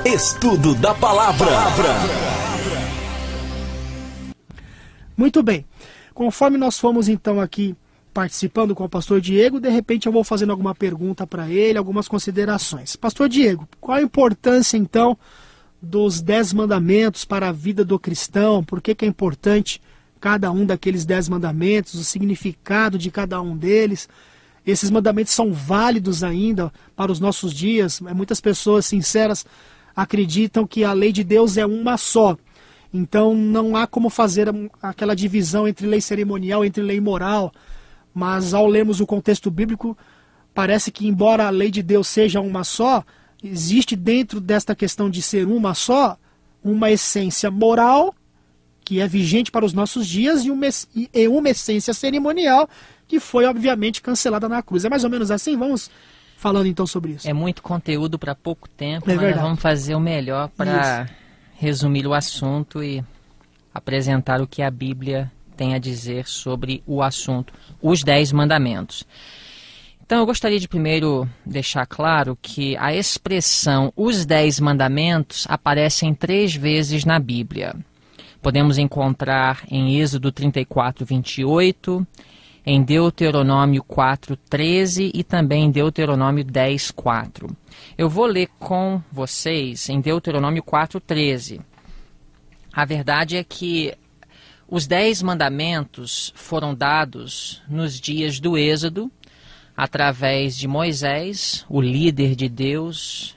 Estudo da Palavra. Muito bem. Conforme nós fomos então aqui participando com o pastor Diego, de repente eu vou fazendo alguma pergunta para ele, algumas considerações. Pastor Diego, qual a importância então dos 10 mandamentos para a vida do cristão? Por que é importante cada um daqueles 10 mandamentos, o significado de cada um deles? Esses mandamentos são válidos ainda para os nossos dias? Muitas pessoas sinceras acreditam que a lei de Deus é uma só. Então não há como fazer aquela divisão entre lei cerimonial, entre lei moral. Mas ao lermos o contexto bíblico, parece que embora a lei de Deus seja uma só, existe dentro desta questão de ser uma só, uma essência moral, que é vigente para os nossos dias, e uma essência cerimonial, que foi obviamente cancelada na cruz. É mais ou menos assim? Vamos falando então sobre isso. É muito conteúdo para pouco tempo, É mas verdade. vamos fazer o melhor para resumir o assunto e apresentar o que a Bíblia tem a dizer sobre o assunto, os 10 mandamentos. Então eu gostaria de primeiro deixar claro que a expressão os 10 mandamentos aparecem 3 vezes na Bíblia. Podemos encontrar em Êxodo 34, 28, em Deuteronômio 4, 13 e também em Deuteronômio 10, 4. Eu vou ler com vocês em Deuteronômio 4, 13. A verdade é que os 10 mandamentos foram dados nos dias do Êxodo, através de Moisés, o líder de Deus,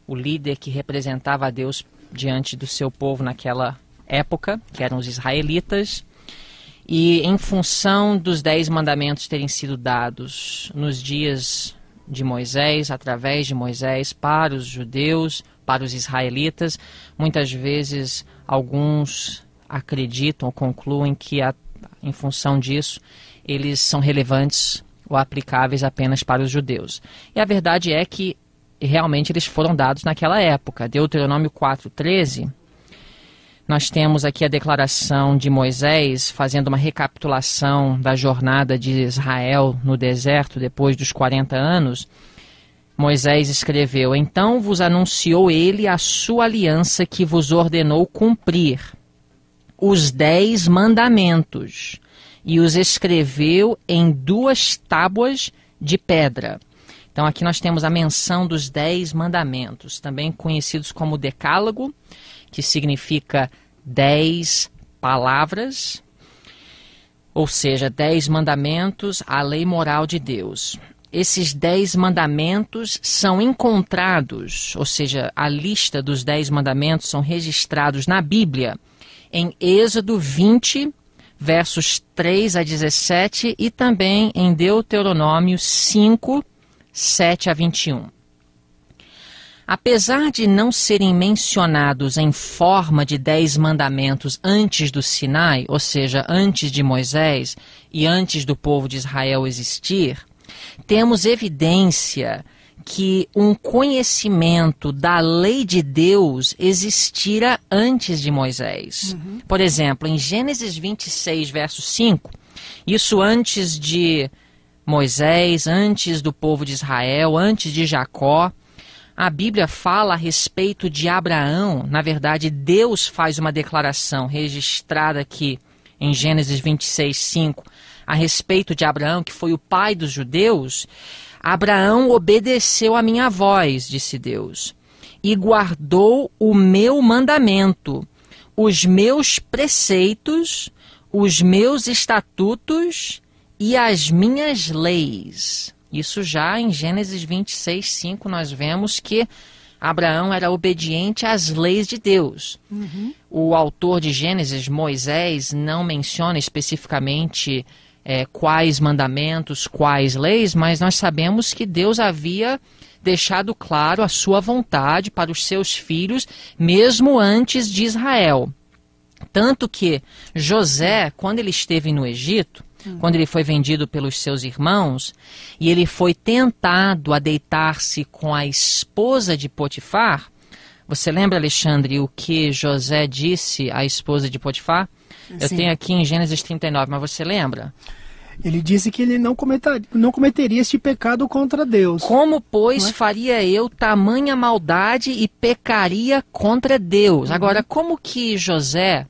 o líder que representava a Deus diante do seu povo naquela época, que eram os israelitas. E em função dos 10 mandamentos terem sido dados nos dias de Moisés, através de Moisés, para os judeus, para os israelitas, muitas vezes alguns acreditam ou concluem que em função disso eles são relevantes ou aplicáveis apenas para os judeus. E a verdade é que realmente eles foram dados naquela época. Deuteronômio 4:13, nós temos aqui a declaração de Moisés fazendo uma recapitulação da jornada de Israel no deserto depois dos 40 anos. Moisés escreveu: então vos anunciou ele a sua aliança que vos ordenou cumprir, os 10 mandamentos, e os escreveu em 2 tábuas de pedra. Então aqui nós temos a menção dos 10 mandamentos, também conhecidos como Decálogo, que significa 10 palavras, ou seja, 10 mandamentos, a lei moral de Deus. Esses 10 mandamentos são encontrados, ou seja, a lista dos 10 mandamentos são registrados na Bíblia, em Êxodo 20, versos 3 a 17 e também em Deuteronômio 5, 7 a 21. Apesar de não serem mencionados em forma de 10 mandamentos antes do Sinai, ou seja, antes de Moisés e antes do povo de Israel existir, temos evidência que um conhecimento da lei de Deus existira antes de Moisés. Por exemplo, em Gênesis 26, verso 5, isso antes de Moisés, antes do povo de Israel, antes de Jacó, a Bíblia fala a respeito de Abraão. Na verdade, Deus faz uma declaração registrada aqui em Gênesis 26, 5, a respeito de Abraão, que foi o pai dos judeus. Abraão obedeceu a minha voz, disse Deus, e guardou o meu mandamento, os meus preceitos, os meus estatutos e as minhas leis. Isso já em Gênesis 26, 5, nós vemos que Abraão era obediente às leis de Deus. O autor de Gênesis, Moisés, não menciona especificamente quais mandamentos, quais leis, mas nós sabemos que Deus havia deixado claro a sua vontade para os seus filhos, mesmo antes de Israel. Tanto que José, quando ele esteve no Egito, quando ele foi vendido pelos seus irmãos, e ele foi tentado a deitar-se com a esposa de Potifar, você lembra, Alexandre, o que José disse à esposa de Potifar? Eu tenho aqui em Gênesis 39, mas você lembra? Ele disse que ele não cometeria este pecado contra Deus. Como, pois, faria eu tamanha maldade e pecaria contra Deus? Agora, como que José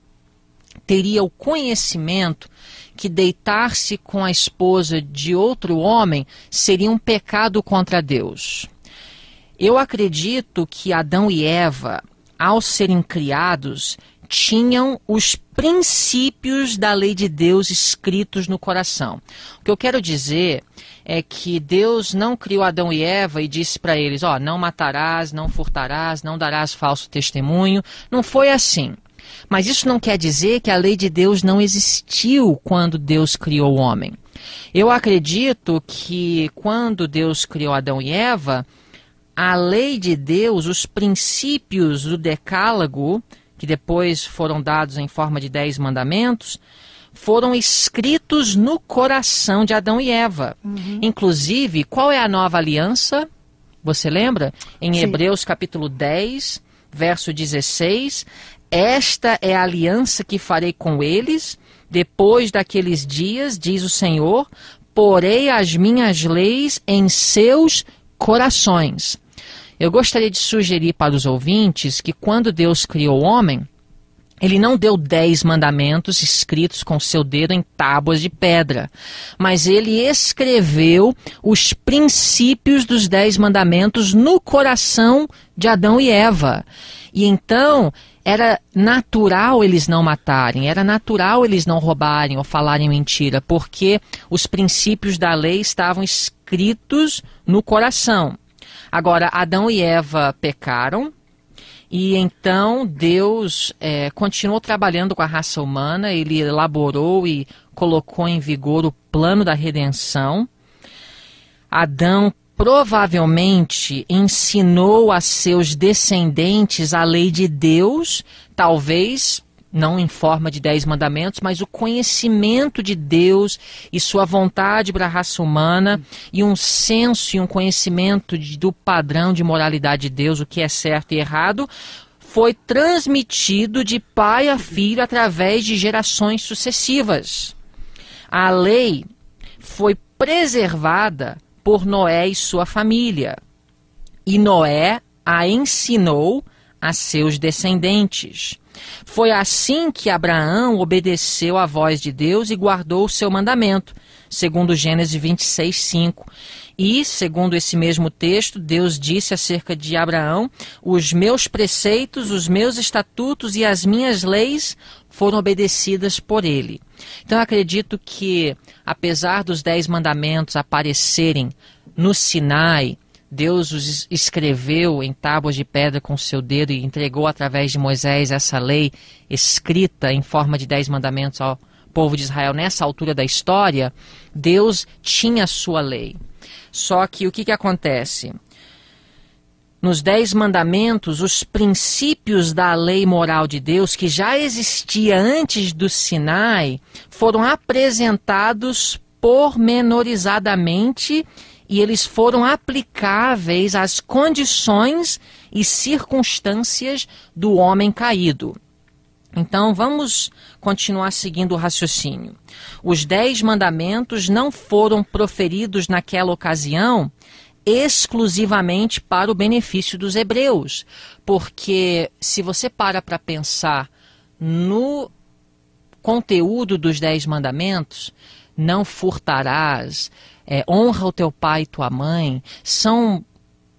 teria o conhecimento que deitar-se com a esposa de outro homem seria um pecado contra Deus? Eu acredito que Adão e Eva, ao serem criados, tinham os princípios da lei de Deus escritos no coração. O que eu quero dizer é que Deus não criou Adão e Eva e disse para eles, não matarás, não furtarás, não darás falso testemunho. Não foi assim. Mas isso não quer dizer que a lei de Deus não existiu quando Deus criou o homem. Eu acredito que quando Deus criou Adão e Eva, a lei de Deus, os princípios do decálogo, que depois foram dados em forma de 10 mandamentos, foram escritos no coração de Adão e Eva. Inclusive, qual é a nova aliança? Você lembra? Em Sim. Hebreus capítulo 10, verso 16, esta é a aliança que farei com eles, depois daqueles dias, diz o Senhor, porei as minhas leis em seus corações. Eu gostaria de sugerir para os ouvintes que quando Deus criou o homem, Ele não deu 10 mandamentos escritos com seu dedo em tábuas de pedra, mas Ele escreveu os princípios dos 10 mandamentos no coração de Adão e Eva. E então era natural eles não matarem, era natural eles não roubarem ou falarem mentira, porque os princípios da lei estavam escritos no coração. Agora, Adão e Eva pecaram, e então Deus continuou trabalhando com a raça humana, Ele elaborou e colocou em vigor o plano da redenção. Adão provavelmente ensinou a seus descendentes a lei de Deus, talvez não em forma de 10 mandamentos, mas o conhecimento de Deus e sua vontade para a raça humana e um senso e um conhecimento do padrão de moralidade de Deus, o que é certo e errado, foi transmitido de pai a filho através de gerações sucessivas. A lei foi preservada por Noé e sua família, e Noé a ensinou a seus descendentes. Foi assim que Abraão obedeceu à voz de Deus e guardou o seu mandamento, segundo Gênesis 26, 5. E, segundo esse mesmo texto, Deus disse acerca de Abraão, os meus preceitos, os meus estatutos e as minhas leis foram obedecidas por ele. Então, eu acredito que, apesar dos 10 mandamentos aparecerem no Sinai, Deus os escreveu em tábuas de pedra com seu dedo e entregou através de Moisés essa lei escrita em forma de 10 mandamentos ao povo de Israel nessa altura da história. Deus tinha a sua lei. Só que o que acontece? Nos 10 mandamentos, os princípios da lei moral de Deus, que já existia antes do Sinai, foram apresentados pormenorizadamente e eles foram aplicáveis às condições e circunstâncias do homem caído. Então, vamos continuar seguindo o raciocínio. Os 10 mandamentos não foram proferidos naquela ocasião exclusivamente para o benefício dos hebreus, porque se você para pensar no conteúdo dos 10 mandamentos, não furtarás, honra o teu pai e tua mãe, são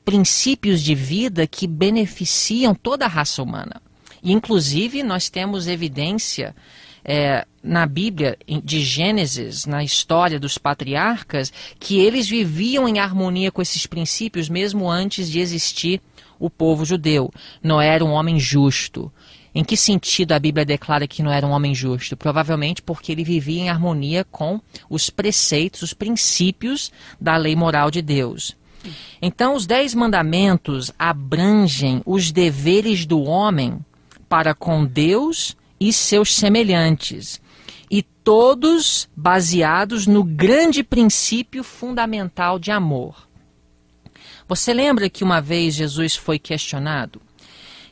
princípios de vida que beneficiam toda a raça humana. E, inclusive, nós temos evidência na Bíblia de Gênesis, na história dos patriarcas, que eles viviam em harmonia com esses princípios mesmo antes de existir o povo judeu. Noé era um homem justo. Em que sentido a Bíblia declara que não era um homem justo? Provavelmente porque ele vivia em harmonia com os preceitos, os princípios da lei moral de Deus. Então, os 10 mandamentos abrangem os deveres do homem para com Deus e seus semelhantes, e todos baseados no grande princípio fundamental de amor. Você lembra que uma vez Jesus foi questionado?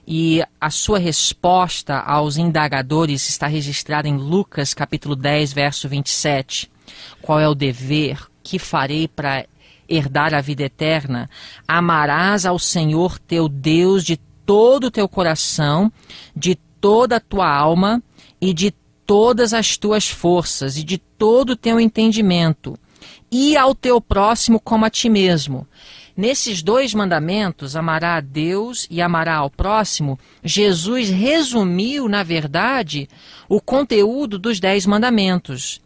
E a sua resposta aos indagadores está registrada em Lucas capítulo 10, verso 27. Qual é o dever? Que farei para herdar a vida eterna? Amarás ao Senhor teu Deus de todo o teu coração, de toda a tua alma e de todas as tuas forças e de todo o teu entendimento, e ao teu próximo como a ti mesmo. Nesses 2 mandamentos, amará a Deus e amará ao próximo, Jesus resumiu, na verdade, o conteúdo dos 10 mandamentos.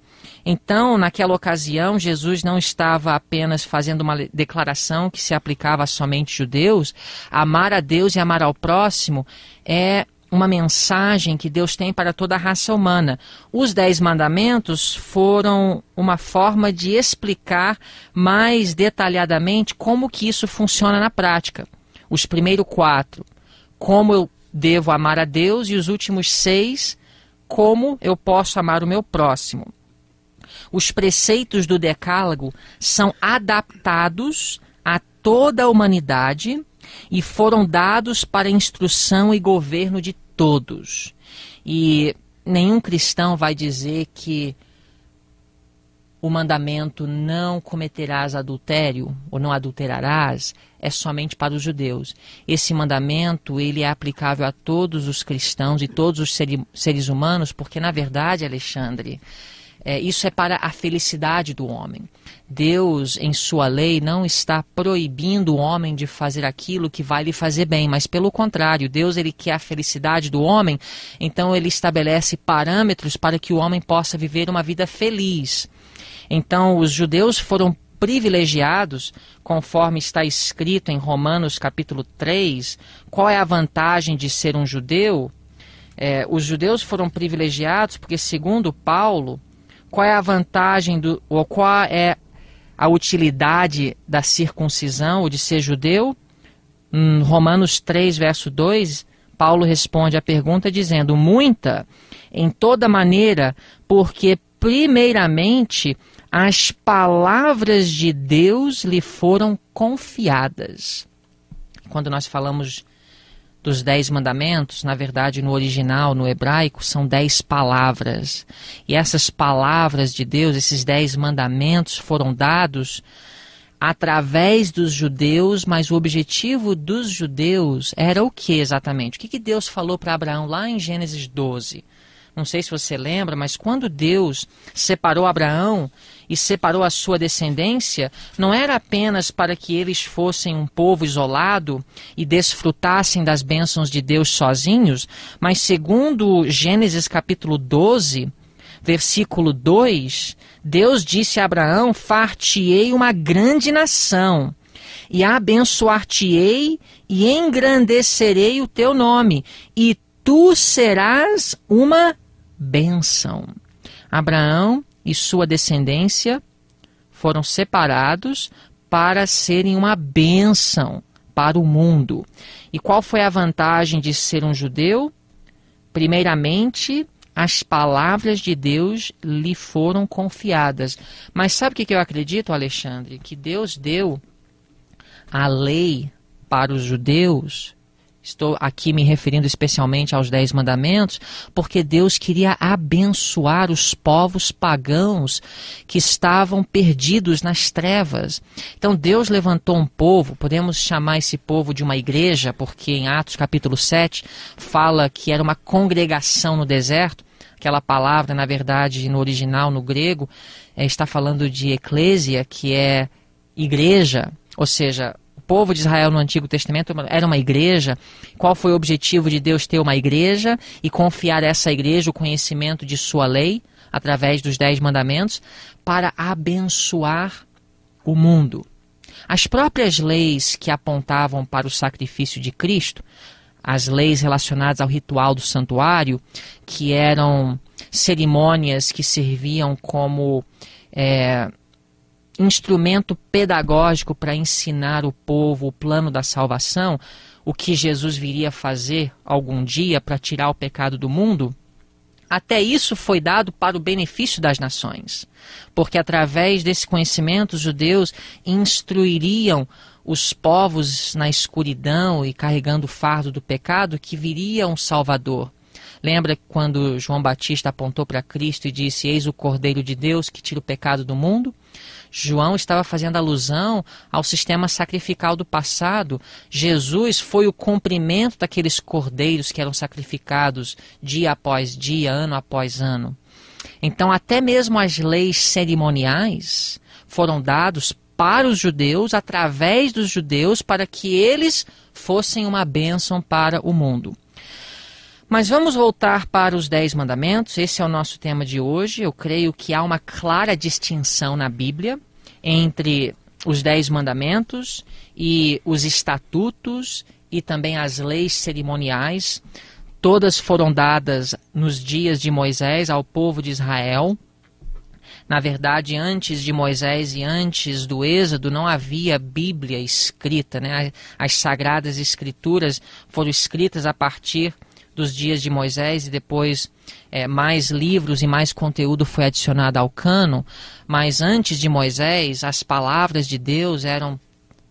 Então, naquela ocasião, Jesus não estava apenas fazendo uma declaração que se aplicava a somente judeus. Amar a Deus e amar ao próximo é uma mensagem que Deus tem para toda a raça humana. Os 10 mandamentos foram uma forma de explicar mais detalhadamente como que isso funciona na prática. Os primeiros 4, como eu devo amar a Deus, e os últimos 6, como eu posso amar o meu próximo. Os preceitos do Decálogo são adaptados a toda a humanidade e foram dados para instrução e governo de todos. E nenhum cristão vai dizer que o mandamento não cometerás adultério ou não adulterarás é somente para os judeus. Esse mandamento ele é aplicável a todos os cristãos e todos os seres humanos, porque na verdade, Alexandre, isso é para a felicidade do homem. Deus, em sua lei, não está proibindo o homem de fazer aquilo que vai lhe fazer bem, mas pelo contrário, Deus ele quer a felicidade do homem, então ele estabelece parâmetros para que o homem possa viver uma vida feliz. Então os judeus foram privilegiados, conforme está escrito em Romanos capítulo 3, qual é a vantagem de ser um judeu? Os judeus foram privilegiados porque, segundo Paulo, qual é a vantagem ou qual é a utilidade da circuncisão ou de ser judeu? Em Romanos 3, verso 2, Paulo responde à pergunta dizendo: muita, em toda maneira, porque primeiramente as palavras de Deus lhe foram confiadas. Quando nós falamos dos 10 mandamentos, na verdade no original, no hebraico, são 10 palavras. E essas palavras de Deus, esses 10 mandamentos foram dados através dos judeus, mas o objetivo dos judeus era o que exatamente? O que Deus falou para Abraão lá em Gênesis 12? Não sei se você lembra, mas quando Deus separou Abraão e separou a sua descendência, não era apenas para que eles fossem um povo isolado e desfrutassem das bênçãos de Deus sozinhos, mas segundo Gênesis capítulo 12, versículo 2, Deus disse a Abraão: far-te-ei uma grande nação, e abençoar-te-ei e engrandecerei o teu nome, e tu serás uma bênção. Abraão e sua descendência foram separados para serem uma bênção para o mundo. E qual foi a vantagem de ser um judeu? Primeiramente, as palavras de Deus lhe foram confiadas. Mas sabe o que eu acredito, Alexandre? Que Deus deu a lei para os judeus. Estou aqui me referindo especialmente aos 10 mandamentos, porque Deus queria abençoar os povos pagãos que estavam perdidos nas trevas. Então Deus levantou um povo, podemos chamar esse povo de uma igreja, porque em Atos capítulo 7 fala que era uma congregação no deserto. Aquela palavra, na verdade, no original, no grego, está falando de eclésia, que é igreja, ou seja, o povo de Israel no Antigo Testamento era uma igreja. Qual foi o objetivo de Deus ter uma igreja e confiar a essa igreja o conhecimento de sua lei, através dos 10 mandamentos, para abençoar o mundo? As próprias leis que apontavam para o sacrifício de Cristo, as leis relacionadas ao ritual do santuário, que eram cerimônias que serviam como instrumento pedagógico para ensinar o povo o plano da salvação, o que Jesus viria fazer algum dia para tirar o pecado do mundo, até isso foi dado para o benefício das nações, porque através desse conhecimento os judeus instruiriam os povos na escuridão e carregando o fardo do pecado que viria um Salvador. Lembra quando João Batista apontou para Cristo e disse: eis o Cordeiro de Deus que tira o pecado do mundo? João estava fazendo alusão ao sistema sacrificial do passado. Jesus foi o cumprimento daqueles cordeiros que eram sacrificados dia após dia, ano após ano. Então, até mesmo as leis cerimoniais foram dados para os judeus, através dos judeus, para que eles fossem uma bênção para o mundo. Mas vamos voltar para os 10 mandamentos. Esse é o nosso tema de hoje. Eu creio que há uma clara distinção na Bíblia entre os 10 mandamentos e os estatutos e também as leis cerimoniais. Todas foram dadas nos dias de Moisés ao povo de Israel. Na verdade, antes de Moisés e antes do Êxodo, não havia Bíblia escrita, né? As Sagradas Escrituras foram escritas a partir dos dias de Moisés e depois mais livros e mais conteúdo foi adicionado ao cânon. Mas antes de Moisés, as palavras de Deus eram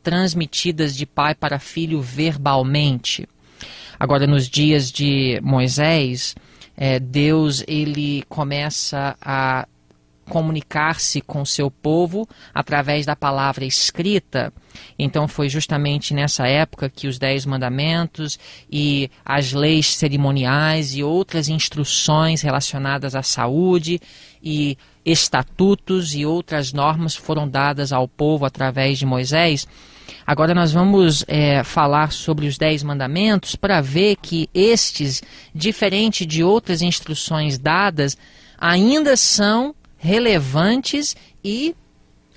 transmitidas de pai para filho verbalmente. Agora, nos dias de Moisés, Deus ele começa a comunicar-se com seu povo através da palavra escrita. Então foi justamente nessa época que os 10 mandamentos e as leis cerimoniais e outras instruções relacionadas à saúde e estatutos e outras normas foram dadas ao povo através de Moisés. Agora nós vamos falar sobre os 10 mandamentos para ver que estes, diferente de outras instruções dadas, ainda são relevantes e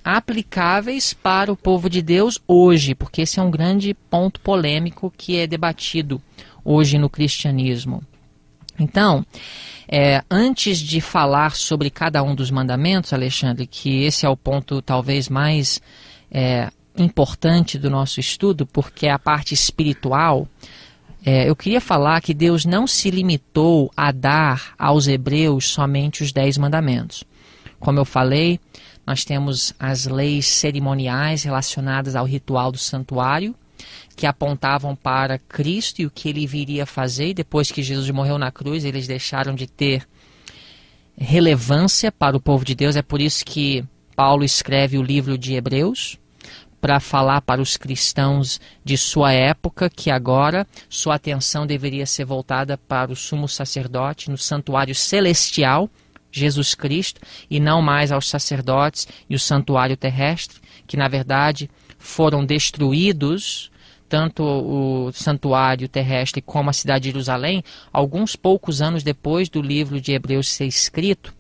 aplicáveis para o povo de Deus hoje, porque esse é um grande ponto polêmico que é debatido hoje no cristianismo. Então, antes de falar sobre cada um dos mandamentos, Alexandre, que esse é o ponto talvez mais importante do nosso estudo, porque é a parte espiritual, eu queria falar que Deus não se limitou a dar aos hebreus somente os 10 mandamentos. Como eu falei, nós temos as leis cerimoniais relacionadas ao ritual do santuário, que apontavam para Cristo e o que ele viria a fazer. E depois que Jesus morreu na cruz, eles deixaram de ter relevância para o povo de Deus. É por isso que Paulo escreve o livro de Hebreus, para falar para os cristãos de sua época que agora sua atenção deveria ser voltada para o sumo sacerdote no santuário celestial, Jesus Cristo, e não mais aos sacerdotes e o santuário terrestre, que na verdade foram destruídos, tanto o santuário terrestre como a cidade de Jerusalém, alguns poucos anos depois do livro de Hebreus ser escrito.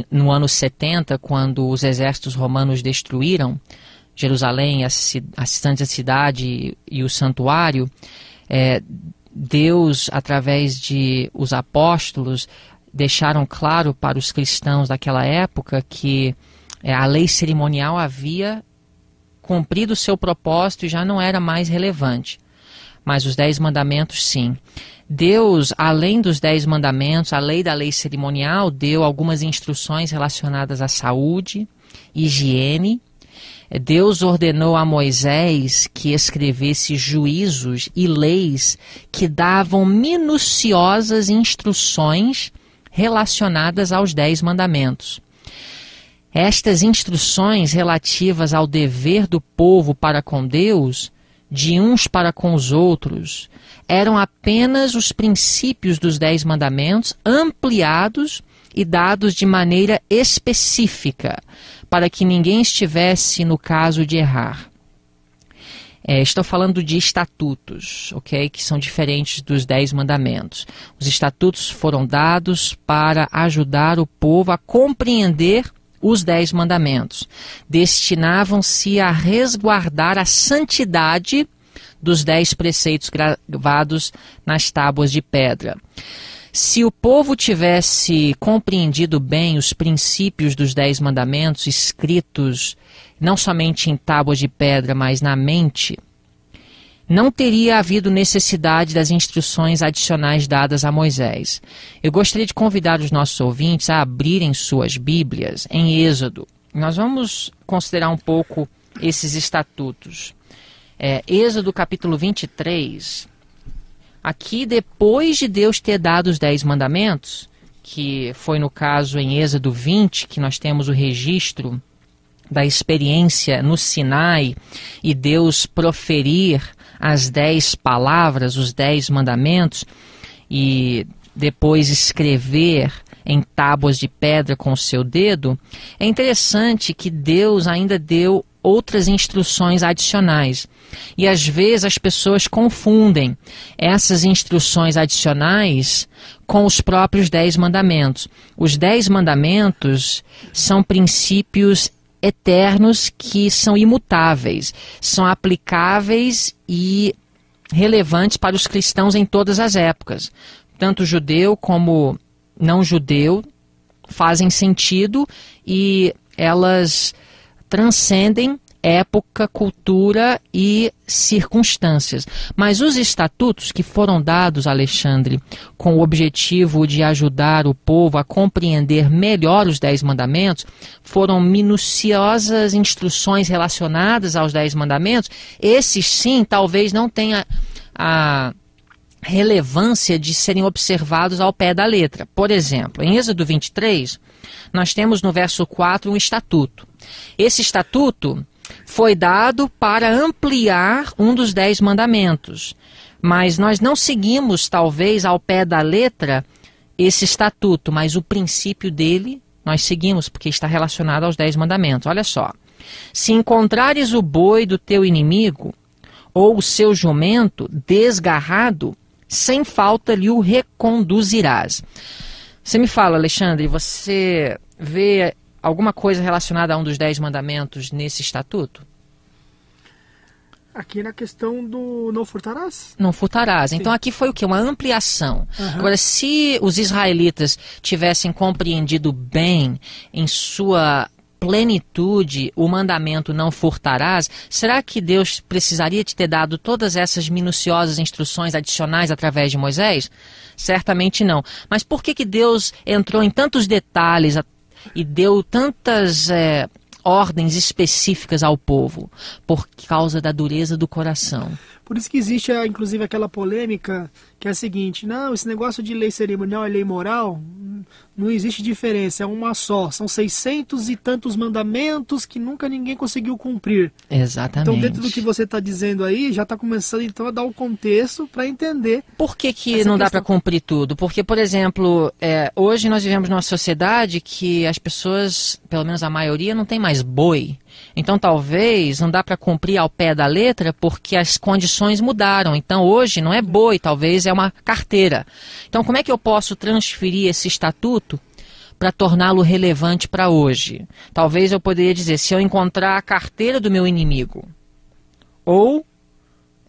No ano 70, quando os exércitos romanos destruíram Jerusalém, a santa cidade e o santuário, Deus, através de os apóstolos, deixaram claro para os cristãos daquela época que a lei cerimonial havia cumprido o seu propósito e já não era mais relevante. Mas os 10 mandamentos, sim. Deus, além dos 10 mandamentos, a lei da lei cerimonial, deu algumas instruções relacionadas à saúde, higiene. Deus ordenou a Moisés que escrevesse juízos e leis que davam minuciosas instruções relacionadas aos 10 mandamentos. Estas instruções relativas ao dever do povo para com Deus, de uns para com os outros, eram apenas os princípios dos 10 mandamentos ampliados e dados de maneira específica, para que ninguém estivesse no caso de errar. Estou falando de estatutos, ok? Que são diferentes dos 10 mandamentos. Os estatutos foram dados para ajudar o povo a compreender os 10 mandamentos. Destinavam-se a resguardar a santidade dos 10 preceitos gravados nas tábuas de pedra. Se o povo tivesse compreendido bem os princípios dos 10 mandamentos escritos não somente em tábuas de pedra, mas na mente, não teria havido necessidade das instruções adicionais dadas a Moisés. Eu gostaria de convidar os nossos ouvintes a abrirem suas Bíblias em Êxodo. Nós vamos considerar um pouco esses estatutos. Êxodo capítulo 23, aqui depois de Deus ter dado os 10 mandamentos, que foi no caso em Êxodo 20, que nós temos o registro da experiência no Sinai e Deus proferir as 10 palavras, os 10 mandamentos, e depois escrever em tábuas de pedra com o seu dedo. É interessante que Deus ainda deu outras instruções adicionais. E às vezes as pessoas confundem essas instruções adicionais com os próprios 10 mandamentos. Os 10 mandamentos são princípios eternos que são imutáveis, são aplicáveis e relevantes para os cristãos em todas as épocas. Tanto judeu como não judeu fazem sentido e elas transcendem época, cultura e circunstâncias. Mas os estatutos que foram dados, Alexandre, com o objetivo de ajudar o povo a compreender melhor os 10 mandamentos, foram minuciosas instruções relacionadas aos 10 mandamentos. Esses sim, talvez não tenha a relevância de serem observados ao pé da letra. Por exemplo, em Êxodo 23, nós temos no verso 4 um estatuto. Esse estatuto foi dado para ampliar um dos 10 mandamentos, mas nós não seguimos, talvez, ao pé da letra esse estatuto, mas o princípio dele nós seguimos, porque está relacionado aos 10 mandamentos. Olha só: se encontrares o boi do teu inimigo ou o seu jumento desgarrado, sem falta lhe o reconduzirás. Você me fala, Alexandre, você vê alguma coisa relacionada a um dos 10 mandamentos nesse estatuto? Aqui na questão do não furtarás? Não furtarás. Sim. Então aqui foi o quê? Uma ampliação. Uhum. Agora, se os israelitas tivessem compreendido bem em sua plenitude o mandamento não furtarás, será que Deus precisaria de ter dado todas essas minuciosas instruções adicionais através de Moisés? Certamente não. Mas por que Deus entrou em tantos detalhes e deu tantas ordens específicas ao povo? Por causa da dureza do coração. Por isso que existe, inclusive, aquela polêmica que é a seguinte: não, esse negócio de lei cerimonial e lei moral, não existe diferença, é uma só. São 600 e tantos mandamentos que nunca ninguém conseguiu cumprir. Exatamente. Então, dentro do que você está dizendo aí, já está começando então a dar um contexto para entender. Por que não dá para cumprir tudo? Porque, por exemplo, hoje nós vivemos numa sociedade que as pessoas, pelo menos a maioria, não tem mais boi. Então talvez não dá para cumprir ao pé da letra porque as condições mudaram. Então hoje não é boi, talvez é uma carteira. Então como é que eu posso transferir esse estatuto para torná-lo relevante para hoje? Talvez eu poderia dizer: se eu encontrar a carteira do meu inimigo ou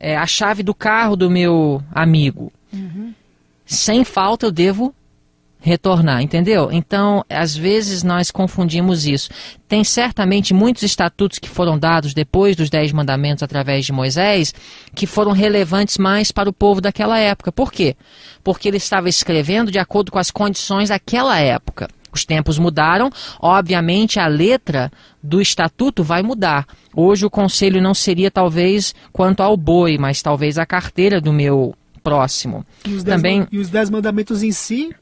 a chave do carro do meu amigo, sem falta eu devo retornar, entendeu? Então, às vezes nós confundimos isso. Tem certamente muitos estatutos que foram dados depois dos 10 mandamentos através de Moisés, que foram relevantes mais para o povo daquela época. Por quê? Porque ele estava escrevendo de acordo com as condições daquela época. Os tempos mudaram, obviamente a letra do estatuto vai mudar. Hoje o conselho não seria talvez quanto ao boi, mas talvez a carteira do meu próximo. E os 10 mandamentos em si,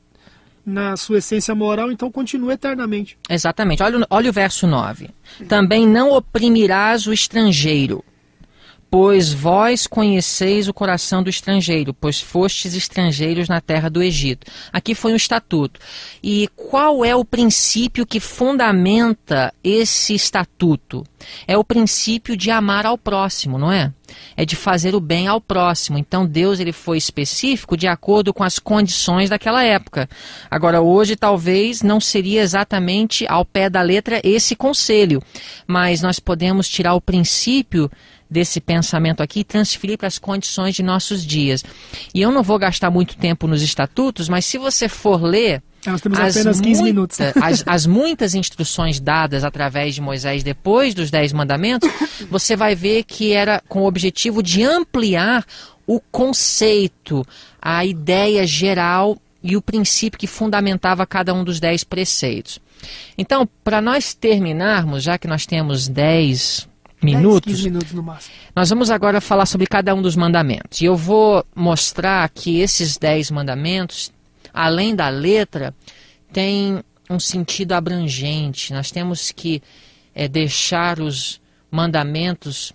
na sua essência moral, então continua eternamente. Exatamente. Olha o verso 9. Também não oprimirás o estrangeiro, pois vós conheceis o coração do estrangeiro, pois fostes estrangeiros na terra do Egito. Aqui foi um estatuto. E qual é o princípio que fundamenta esse estatuto? É o princípio de amar ao próximo, não é? É de fazer o bem ao próximo. Então Deus ele foi específico de acordo com as condições daquela época. Agora hoje talvez não seria exatamente ao pé da letra esse conselho, mas nós podemos tirar o princípio desse pensamento aqui e transferir para as condições de nossos dias. E eu não vou gastar muito tempo nos estatutos, mas se você for ler nós temos apenas 15 minutos. As muitas instruções dadas através de Moisés depois dos 10 mandamentos, você vai ver que era com o objetivo de ampliar o conceito, a ideia geral e o princípio que fundamentava cada um dos 10 preceitos. Então, para nós terminarmos, já que nós temos 10 minutos. 10, 15 minutos no máximo. Nós vamos agora falar sobre cada um dos mandamentos. E eu vou mostrar que esses 10 mandamentos, além da letra, têm um sentido abrangente. Nós temos que deixar os mandamentos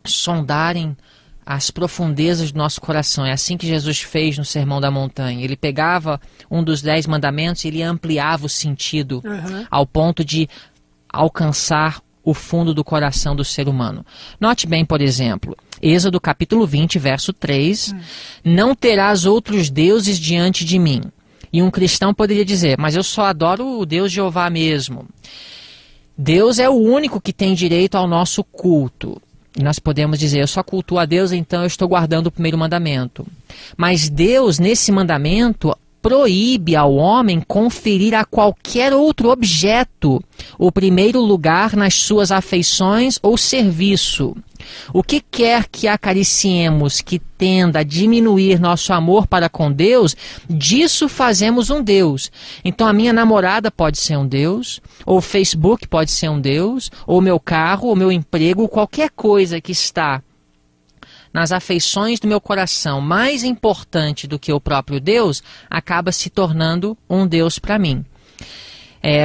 sondarem as profundezas do nosso coração. É assim que Jesus fez no Sermão da Montanha. Ele pegava um dos 10 mandamentos e ele ampliava o sentido ao ponto de alcançar o fundo do coração do ser humano. Note bem, por exemplo, Êxodo capítulo 20, verso 3, não terás outros deuses diante de mim. E um cristão poderia dizer, mas eu só adoro o Deus Jeová mesmo. Deus é o único que tem direito ao nosso culto. E nós podemos dizer, eu só cultuo a Deus, então eu estou guardando o primeiro mandamento. Mas Deus, nesse mandamento, proíbe ao homem conferir a qualquer outro objeto o primeiro lugar nas suas afeições ou serviço. O que quer que acariciemos que tenda a diminuir nosso amor para com Deus, disso fazemos um Deus. Então a minha namorada pode ser um Deus, ou o Facebook pode ser um Deus, ou o meu carro, ou o meu emprego, qualquer coisa que está nas afeições do meu coração mais importante do que o próprio Deus, acaba se tornando um Deus para mim.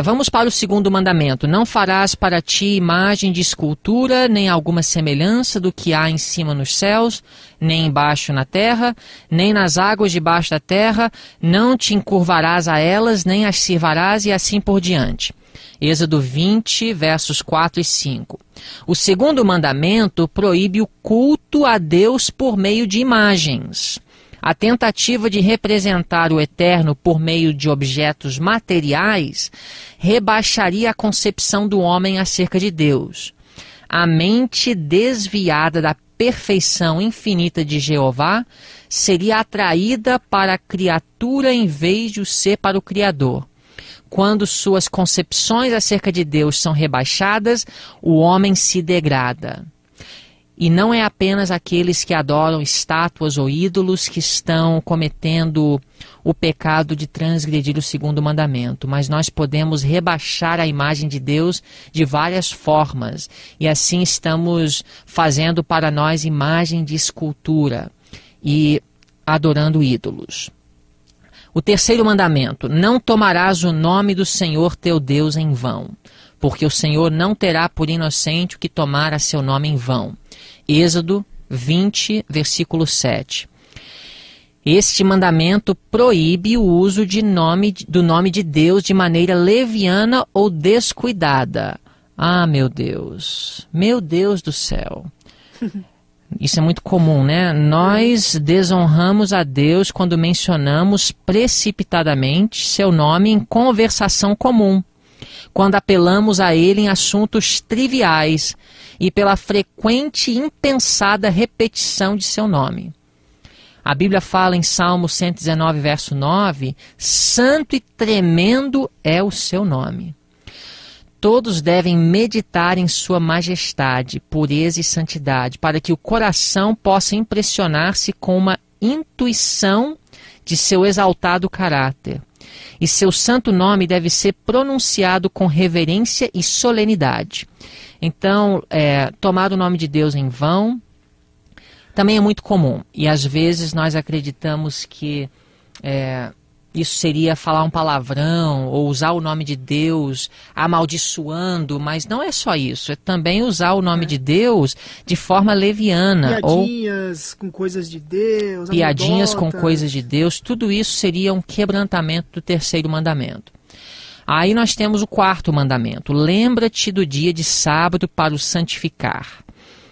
Vamos para o segundo mandamento. Não farás para ti imagem de escultura, nem alguma semelhança do que há em cima nos céus, nem embaixo na terra, nem nas águas debaixo da terra. Não te encurvarás a elas, nem as sirvarás, e assim por diante. Êxodo 20, versos 4 e 5. O segundo mandamento proíbe o culto a Deus por meio de imagens. A tentativa de representar o eterno por meio de objetos materiais rebaixaria a concepção do homem acerca de Deus. A mente desviada da perfeição infinita de Jeová seria atraída para a criatura em vez de o ser para o Criador. Quando suas concepções acerca de Deus são rebaixadas, o homem se degrada. E não é apenas aqueles que adoram estátuas ou ídolos que estão cometendo o pecado de transgredir o segundo mandamento, mas nós podemos rebaixar a imagem de Deus de várias formas, e assim estamos fazendo para nós imagem de escultura e adorando ídolos. O terceiro mandamento, não tomarás o nome do Senhor teu Deus em vão, porque o Senhor não terá por inocente o que tomar a seu nome em vão. Êxodo 20, versículo 7. Este mandamento proíbe o uso do nome de Deus de maneira leviana ou descuidada. Ah, meu Deus do céu. Isso é muito comum, né? Nós desonramos a Deus quando mencionamos precipitadamente seu nome em conversação comum, quando apelamos a ele em assuntos triviais e pela frequente e impensada repetição de seu nome. A Bíblia fala em Salmo 119, verso 9, santo e tremendo é o seu nome. Todos devem meditar em sua majestade, pureza e santidade, para que o coração possa impressionar-se com uma intuição de seu exaltado caráter. E seu santo nome deve ser pronunciado com reverência e solenidade. Então, tomar o nome de Deus em vão também é muito comum. E às vezes nós acreditamos que isso seria falar um palavrão ou usar o nome de Deus amaldiçoando, mas não é só isso. É também usar o nome de Deus de forma leviana. Piadinhas com coisas de Deus. Piadinhas com coisas de Deus. Tudo isso seria um quebrantamento do terceiro mandamento. Aí nós temos o quarto mandamento. Lembra-te do dia de sábado para o santificar.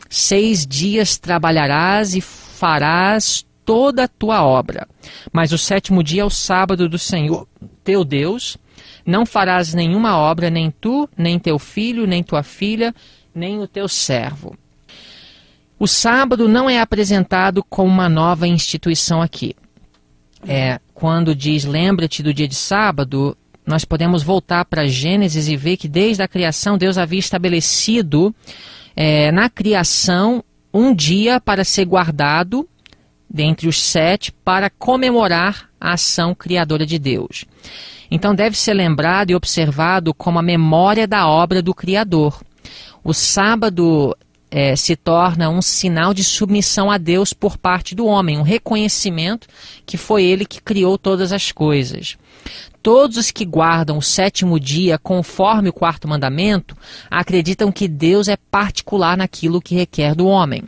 6 dias trabalharás e farás toda a tua obra. Mas o 7º dia é o sábado do Senhor teu Deus. Não farás nenhuma obra, nem tu, nem teu filho, nem tua filha, nem o teu servo. O sábado não é apresentado como uma nova instituição aqui. Quando diz lembra-te do dia de sábado, nós podemos voltar para Gênesis e ver que desde a criação Deus havia estabelecido na criação um dia para ser guardado dentre os 7 para comemorar a ação criadora de Deus. Então deve ser lembrado e observado como a memória da obra do Criador. O sábado se torna um sinal de submissão a Deus por parte do homem, um reconhecimento que foi ele que criou todas as coisas. Todos os que guardam o 7º dia conforme o 4º mandamento acreditam que Deus é particular naquilo que requer do homem.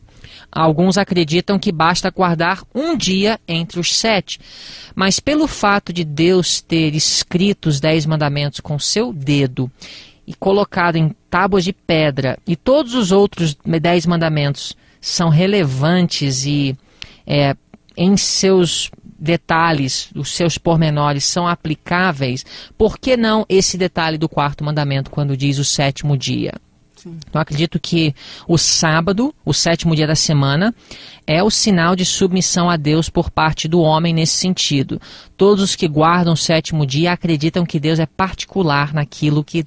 Alguns acreditam que basta guardar um dia entre os 7, mas pelo fato de Deus ter escrito os 10 mandamentos com seu dedo e colocado em tábuas de pedra, e todos os outros 10 mandamentos são relevantes e em seus detalhes, os seus pormenores são aplicáveis, por que não esse detalhe do 4º mandamento quando diz o 7º dia? Sim. Então acredito que o sábado, o 7º dia da semana, é o sinal de submissão a Deus por parte do homem nesse sentido. Todos os que guardam o 7º dia acreditam que Deus é particular naquilo que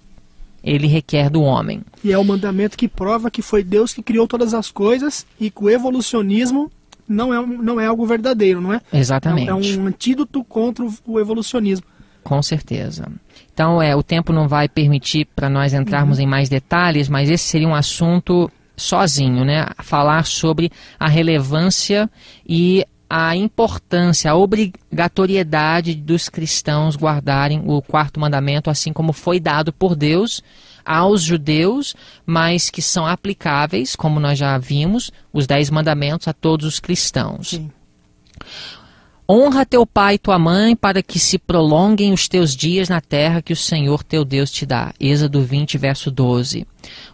ele requer do homem. E é o mandamento que prova que foi Deus que criou todas as coisas e que o evolucionismo não é algo verdadeiro, não é? Exatamente. É um antídoto contra o evolucionismo. Com certeza. Então, o tempo não vai permitir para nós entrarmos em mais detalhes, mas esse seria um assunto sozinho, né? Falar sobre a relevância e a importância, a obrigatoriedade dos cristãos guardarem o 4º mandamento, assim como foi dado por Deus aos judeus, mas que são aplicáveis, como nós já vimos, os 10 mandamentos a todos os cristãos. Sim. Honra teu pai e tua mãe para que se prolonguem os teus dias na terra que o Senhor teu Deus te dá. Êxodo 20, verso 12.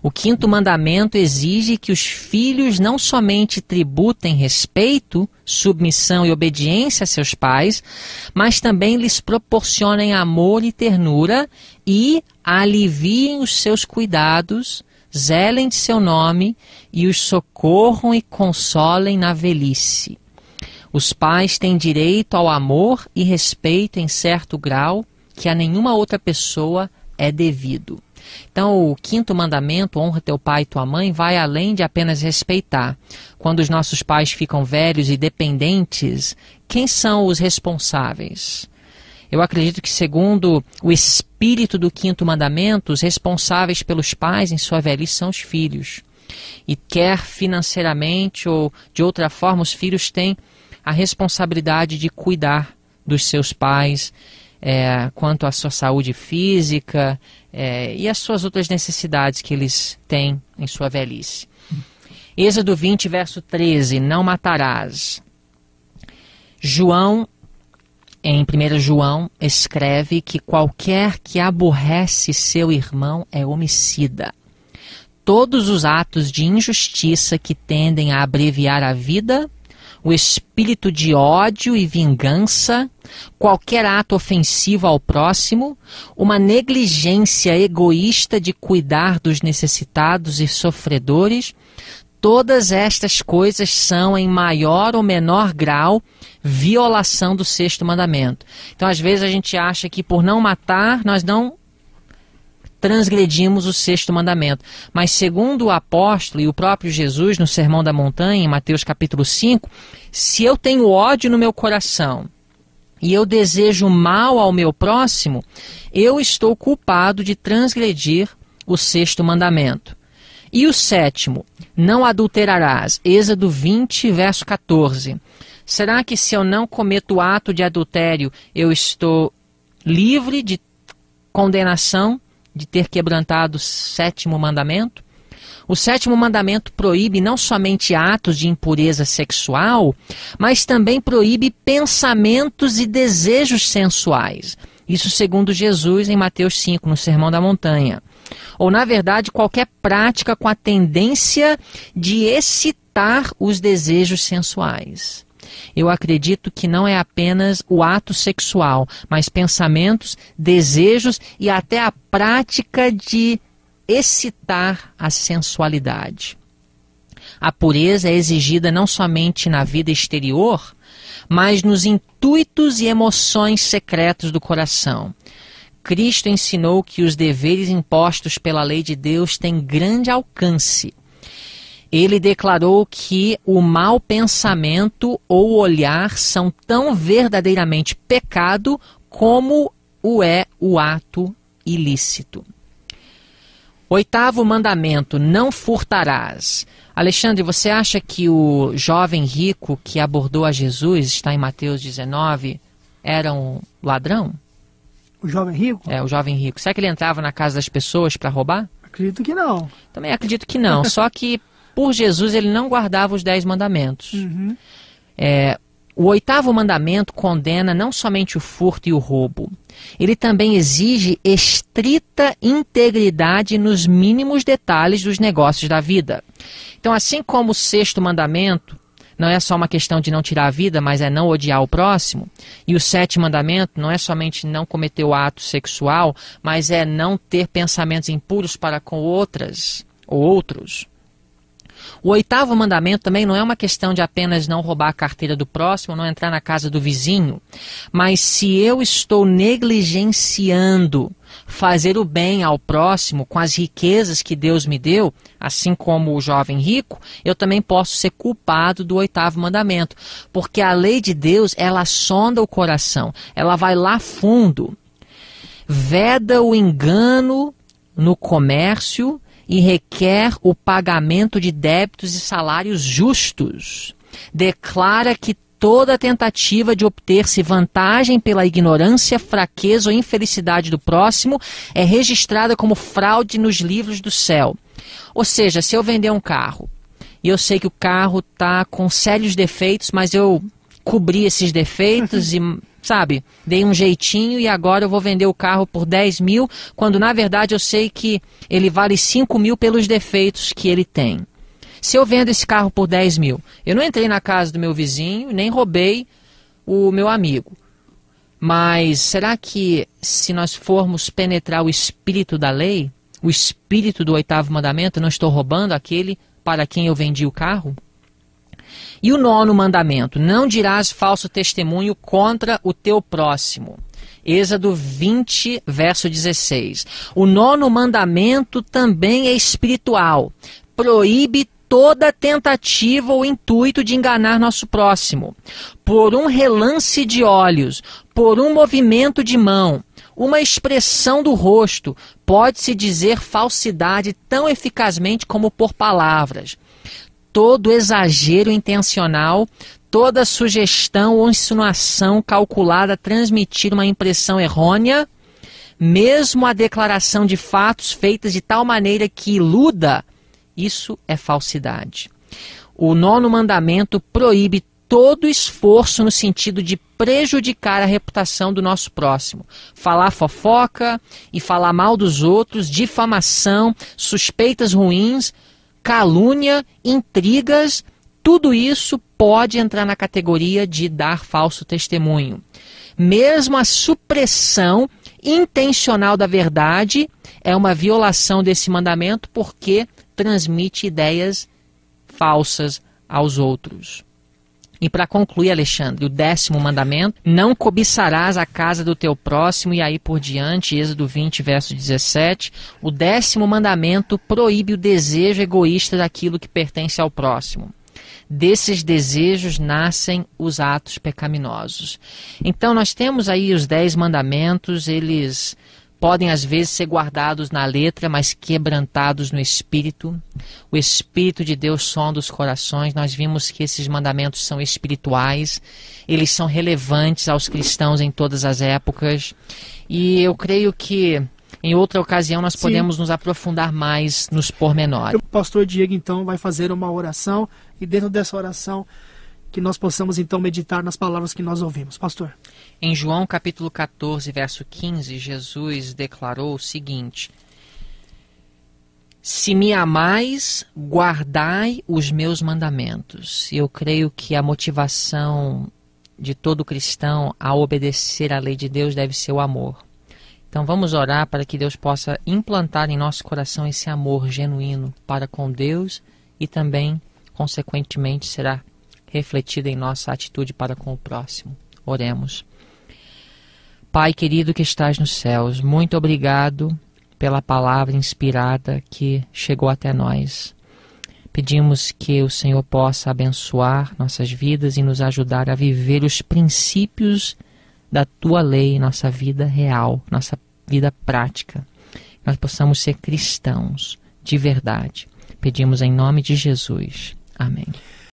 O 5º mandamento exige que os filhos não somente tributem respeito, submissão e obediência a seus pais, mas também lhes proporcionem amor e ternura e aliviem os seus cuidados, zelem de seu nome e os socorram e consolem na velhice. Os pais têm direito ao amor e respeito em certo grau que a nenhuma outra pessoa é devido. Então, o 5º mandamento, honra teu pai e tua mãe, vai além de apenas respeitar. Quando os nossos pais ficam velhos e dependentes, quem são os responsáveis? Eu acredito que, segundo o espírito do 5º mandamento, os responsáveis pelos pais em sua velhice são os filhos. E quer financeiramente ou de outra forma, os filhos têm a responsabilidade de cuidar dos seus pais quanto à sua saúde física e as suas outras necessidades que eles têm em sua velhice. Êxodo 20, verso 13, não matarás. João, em 1 João, escreve que qualquer que aborrece seu irmão é homicida. Todos os atos de injustiça que tendem a abreviar a vida, o espírito de ódio e vingança, qualquer ato ofensivo ao próximo, uma negligência egoísta de cuidar dos necessitados e sofredores, todas estas coisas são, em maior ou menor grau, violação do 6º mandamento. Então, às vezes, a gente acha que por não matar, nós não transgredimos o 6º mandamento. Mas segundo o apóstolo e o próprio Jesus no Sermão da Montanha, em Mateus capítulo 5, se eu tenho ódio no meu coração e eu desejo mal ao meu próximo, eu estou culpado de transgredir o 6º mandamento. E o 7º, não adulterarás, Êxodo 20, verso 14. Será que se eu não cometo ato de adultério, eu estou livre de condenação de ter quebrantado o 7º mandamento? O 7º mandamento proíbe não somente atos de impureza sexual, mas também proíbe pensamentos e desejos sensuais. Isso segundo Jesus em Mateus 5, no Sermão da Montanha. Ou, na verdade, qualquer prática com a tendência de excitar os desejos sensuais. Eu acredito que não é apenas o ato sexual, mas pensamentos, desejos e até a prática de excitar a sensualidade. A pureza é exigida não somente na vida exterior, mas nos intuitos e emoções secretos do coração. Cristo ensinou que os deveres impostos pela lei de Deus têm grande alcance. Ele declarou que o mau pensamento ou olhar são tão verdadeiramente pecado como o é o ato ilícito. 8º mandamento, não furtarás. Alexandre, você acha que o jovem rico que abordou a Jesus, está em Mateus 19, era um ladrão? O jovem rico? É, o jovem rico. Será que ele entrava na casa das pessoas para roubar? Acredito que não. Também acredito que não, só que por Jesus ele não guardava os 10 mandamentos. Uhum. O 8º mandamento condena não somente o furto e o roubo, ele também exige estrita integridade nos mínimos detalhes dos negócios da vida. Então, assim como o 6º mandamento não é só uma questão de não tirar a vida, mas é não odiar o próximo, e o 7º mandamento não é somente não cometer o ato sexual, mas é não ter pensamentos impuros para com outras ou outros. O 8º mandamento também não é uma questão de apenas não roubar a carteira do próximo, não entrar na casa do vizinho, mas se eu estou negligenciando fazer o bem ao próximo com as riquezas que Deus me deu, assim como o jovem rico, eu também posso ser culpado do 8º mandamento, porque a lei de Deus, ela sonda o coração, ela vai lá fundo, veda o engano no comércio e requer o pagamento de débitos e salários justos. Declara que toda tentativa de obter-se vantagem pela ignorância, fraqueza ou infelicidade do próximo é registrada como fraude nos livros do céu. Ou seja, se eu vender um carro e eu sei que o carro está com sérios defeitos, mas eu cobri esses defeitos e, sabe, dei um jeitinho e agora eu vou vender o carro por 10 mil, quando na verdade eu sei que ele vale 5 mil pelos defeitos que ele tem. Se eu vendo esse carro por 10 mil, eu não entrei na casa do meu vizinho, nem roubei o meu amigo. Mas será que se nós formos penetrar o espírito da lei, o espírito do 8º mandamento, eu não estou roubando aquele para quem eu vendi o carro? E o 9º mandamento, não dirás falso testemunho contra o teu próximo. Êxodo 20, verso 16. O 9º mandamento também é espiritual. Proíbe toda tentativa ou intuito de enganar nosso próximo. Por um relance de olhos, por um movimento de mão, uma expressão do rosto, pode-se dizer falsidade tão eficazmente como por palavras. Todo exagero intencional, toda sugestão ou insinuação calculada a transmitir uma impressão errônea, mesmo a declaração de fatos feitas de tal maneira que iluda, isso é falsidade. O 9º mandamento proíbe todo esforço no sentido de prejudicar a reputação do nosso próximo. Falar fofoca e falar mal dos outros, difamação, suspeitas ruins, calúnia, intrigas, tudo isso pode entrar na categoria de dar falso testemunho. Mesmo a supressão intencional da verdade é uma violação desse mandamento porque transmite ideias falsas aos outros. E para concluir, Alexandre, o 10º mandamento, não cobiçarás a casa do teu próximo, e aí por diante, Êxodo 20, verso 17, o 10º mandamento proíbe o desejo egoísta daquilo que pertence ao próximo. Desses desejos nascem os atos pecaminosos. Então nós temos aí os 10 mandamentos, eles podem às vezes ser guardados na letra, mas quebrantados no Espírito. O Espírito de Deus sonda os corações. Nós vimos que esses mandamentos são espirituais, eles são relevantes aos cristãos em todas as épocas. E eu creio que em outra ocasião nós podemos nos aprofundar mais nos pormenores. O pastor Diego então vai fazer uma oração e dentro dessa oração que nós possamos então meditar nas palavras que nós ouvimos. Pastor. Em João capítulo 14, verso 15, Jesus declarou o seguinte: se me amais, guardai os meus mandamentos. E eu creio que a motivação de todo cristão a obedecer à lei de Deus deve ser o amor. Então vamos orar para que Deus possa implantar em nosso coração esse amor genuíno para com Deus e também, consequentemente, será refletida em nossa atitude para com o próximo. Oremos. Pai querido que estás nos céus, muito obrigado pela palavra inspirada que chegou até nós. Pedimos que o Senhor possa abençoar nossas vidas e nos ajudar a viver os princípios da Tua lei em nossa vida real, nossa vida prática. nós possamos ser cristãos de verdade. Pedimos em nome de Jesus. Amém.